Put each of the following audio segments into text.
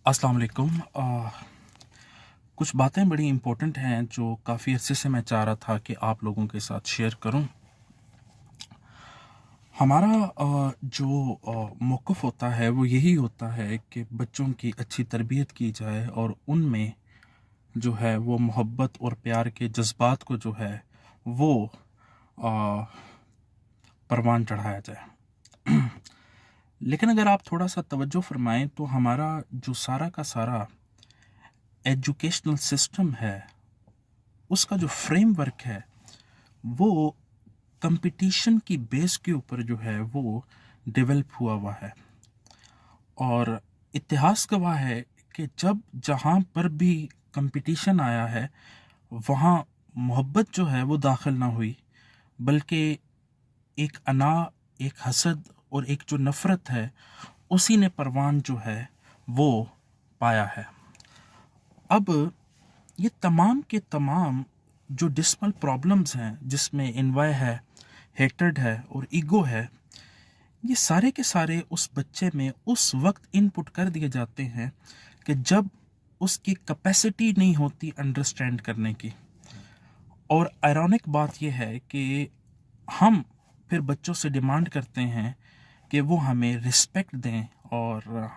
अस्सलाम वालेकुम। कुछ बातें बड़ी इम्पोर्टेंट हैं जो काफ़ी अरसे से मैं चाह रहा था कि आप लोगों के साथ शेयर करूं। हमारा जो मौक़िफ़ होता है वो यही होता है कि बच्चों की अच्छी तरबियत की जाए और उनमें जो है वो मोहब्बत और प्यार के जज़्बात को जो है वो अ, परवान चढ़ाया जाए। लेकिन अगर आप थोड़ा-सा तवज्जो फ़रमाएँ तो हमारा जो सारा का सारा एजुकेशनल सिस्टम है, उसका जो फ्रेमवर्क है, वो कंपटीशन की बेस के ऊपर जो है वो डेवलप हुआ हुआ है। और इतिहास गवाह है कि जब जहाँ पर भी कंपटीशन आया है, वहाँ मोहब्बत जो है वो दाखिल ना हुई, बल्कि एक अना, एक हसद और एक जो नफ़रत है, उसी ने परवान जो है वो पाया है। अब ये तमाम के तमाम जो डिस्मल प्रॉब्लम्स हैं, जिसमें एनवाय है, हेट्रेड है और ईगो है, ये सारे के सारे उस बच्चे में उस वक्त इनपुट कर दिए जाते हैं कि जब उसकी कैपेसिटी नहीं होती अंडरस्टैंड करने की। और आयरॉनिक बात यह है कि हम फिर बच्चों से डिमांड करते हैं कि वो हमें रिस्पेक्ट दें और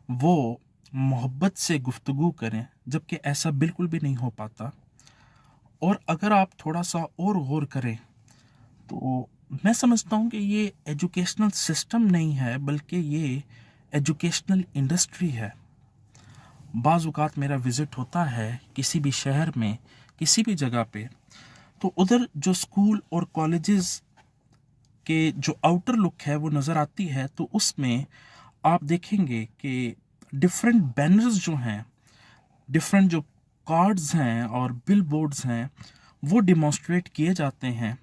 वो मोहब्बत से गुफ्तगू करें, जबकि ऐसा बिल्कुल भी नहीं हो पाता। और अगर आप थोड़ा-सा और गौर करें, तो मैं समझता हूँ कि ये एजुकेशनल सिस्टम नहीं है, बल्कि ये एजुकेशनल इंडस्ट्री है। बाज़ औक़ात मेरा विज़िट होता है किसी भी शहर में, किसी भी जगह पे, तो उधर जो स्कूल और कॉलेजेस के जो आउटर लुक है वो नज़र आती है, तो उसमें आप देखेंगे कि डिफरेंट बैनर्स जो हैं, डिफरेंट जो कार्ड्स हैं और बिल बोर्ड्स हैं, वो डेमॉन्स्ट्रेट किए जाते हैं,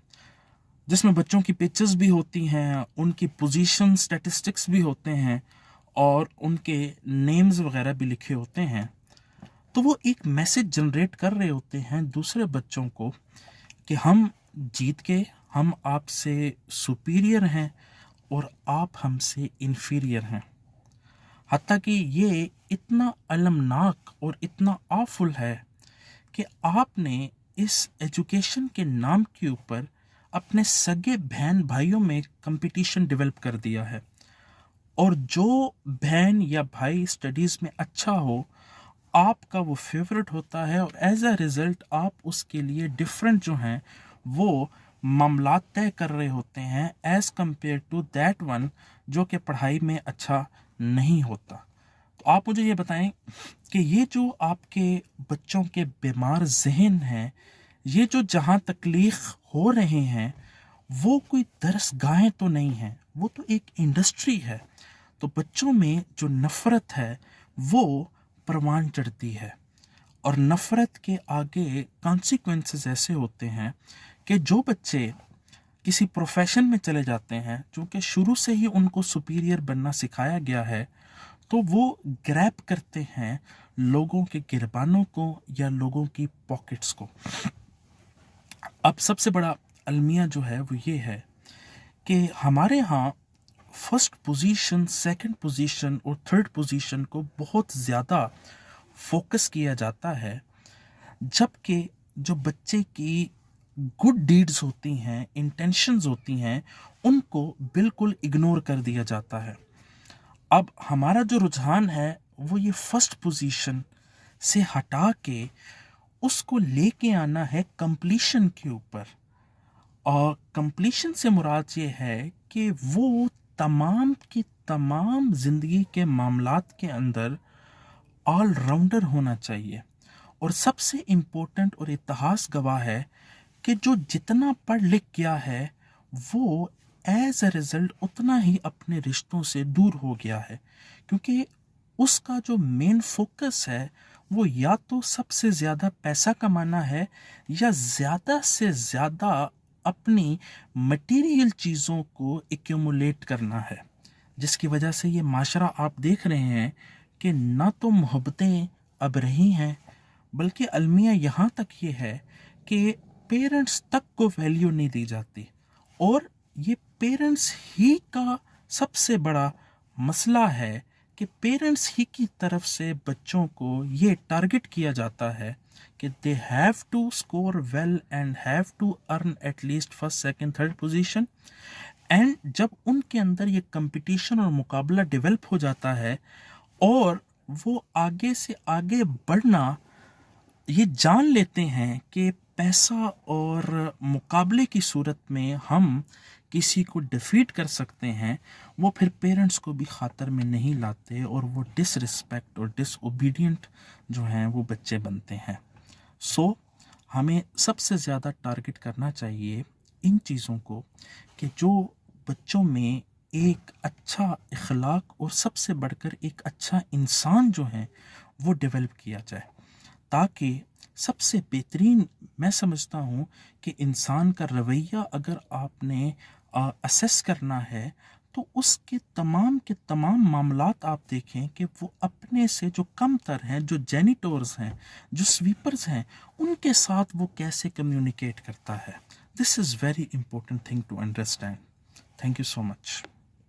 जिसमें बच्चों की पिक्चर्स भी होती हैं, उनकी पोजीशन स्टैटिस्टिक्स भी होते हैं और उनके नेम्स वगैरह भी लिखे होते हैं। तो वो एक मैसेज जनरेट कर रहे होते हैं दूसरे बच्चों को कि हम जीत के, हम आपसे सुपीरियर हैं और आप हमसे इन्फीरियर हैं। हत्ता कि ये इतना अलमनाक और इतना ऑफुल है कि आपने इस एजुकेशन के नाम के ऊपर अपने सगे बहन भाइयों में कंपटीशन डेवलप कर दिया है। और जो बहन या भाई स्टडीज़ में अच्छा हो, आपका वो फेवरेट होता है और एज अ रिज़ल्ट आप उसके लिए डिफरेंट जो हैं वो मामलात तय कर रहे होते हैं as compare to that one जो कि पढ़ाई में अच्छा नहीं होता। तो आप मुझे ये बताएं कि ये जो आपके बच्चों के बीमार ज़हन हैं, ये जो जहाँ तकलीफ़ हो रहे हैं, वो कोई दरसगाहें तो नहीं हैं, वो तो एक इंडस्ट्री है। तो बच्चों में जो नफ़रत है वो परवान चढ़ती है और नफ़रत के आगे कॉन्सिक्वेंसेस ऐसे होते हैं कि जो बच्चे किसी प्रोफेशन में चले जाते हैं, चूँकि शुरू से ही उनको सुपीरियर बनना सिखाया गया है, तो वो ग्रैब करते हैं लोगों के गिरबानों को या लोगों की पॉकेट्स को। अब सबसे बड़ा अलमिया जो है वो ये है कि हमारे यहाँ फर्स्ट पोजीशन, सेकंड पोजीशन और थर्ड पोजीशन को बहुत ज़्यादा फोकस किया जाता है, जबकि जो बच्चे की गुड डीड्स होती हैं, इंटेंशंस होती हैं, उनको बिल्कुल इग्नोर कर दिया जाता है। अब हमारा जो रुझान है वो ये फर्स्ट पोजीशन से हटा के उसको लेके आना है कंप्लीशन के ऊपर। और कंप्लीशन से मुराद ये है कि वो तमाम की तमाम ज़िंदगी के मामलात के अंदर ऑल राउंडर होना चाहिए। और सबसे इम्पोर्टेंट और इतिहास गवाह है कि जो जितना पढ़ लिख गया है वो एज अ रिज़ल्ट उतना ही अपने रिश्तों से दूर हो गया है, क्योंकि उसका जो मेन फोकस है वो या तो सबसे ज़्यादा पैसा कमाना है या ज़्यादा से ज़्यादा अपनी मटेरियल चीज़ों को एक्यूमुलेट करना है, जिसकी वजह से ये माशरा आप देख रहे हैं कि ना तो मोहब्बतें अब रही हैं, बल्कि अलमिया यहाँ तक ये है कि पेरेंट्स तक को वैल्यू नहीं दी जाती। और ये पेरेंट्स ही का सबसे बड़ा मसला है کہ پیرنٹس ہی کی طرف سے بچوں کو یہ ٹارگٹ کیا جاتا ہے کہ they have to score well and have to earn at least first second third position. And جب ان کے اندر یہ کمپٹیشن اور مقابلہ ڈیولپ ہو جاتا ہے اور وہ آگے سے آگے بڑھنا یہ جان لیتے ہیں کہ پیسہ اور مقابلے کی صورت میں ہم کسی کو ڈیفیٹ کر سکتے ہیں، وہ پھر پیرنٹس کو بھی خاطر میں نہیں لاتے اور وہ ڈس رسپیکٹ اور ڈس اوبیڈینٹ جو ہیں وہ بچے بنتے ہیں. سو ہمیں سب سے زیادہ ٹارگٹ کرنا چاہیے ان چیزوں کو کہ جو بچوں میں ایک اچھا اخلاق اور سب سے بڑھ کر ایک اچھا انسان جو ہے وہ ڈیولپ کیا جائے، تاکہ سب سے بہترین میں سمجھتا ہوں کہ انسان کا رویہ اگر آپ نے اسیس کرنا ہے تو اس کے تمام معاملات آپ دیکھیں کہ وہ اپنے سے جو کم تر ہیں، جو جینیٹورز ہیں، جو سویپرز ہیں، ان کے ساتھ وہ کیسے کمیونیکیٹ کرتا ہے. This is very important thing to understand. Thank you so much.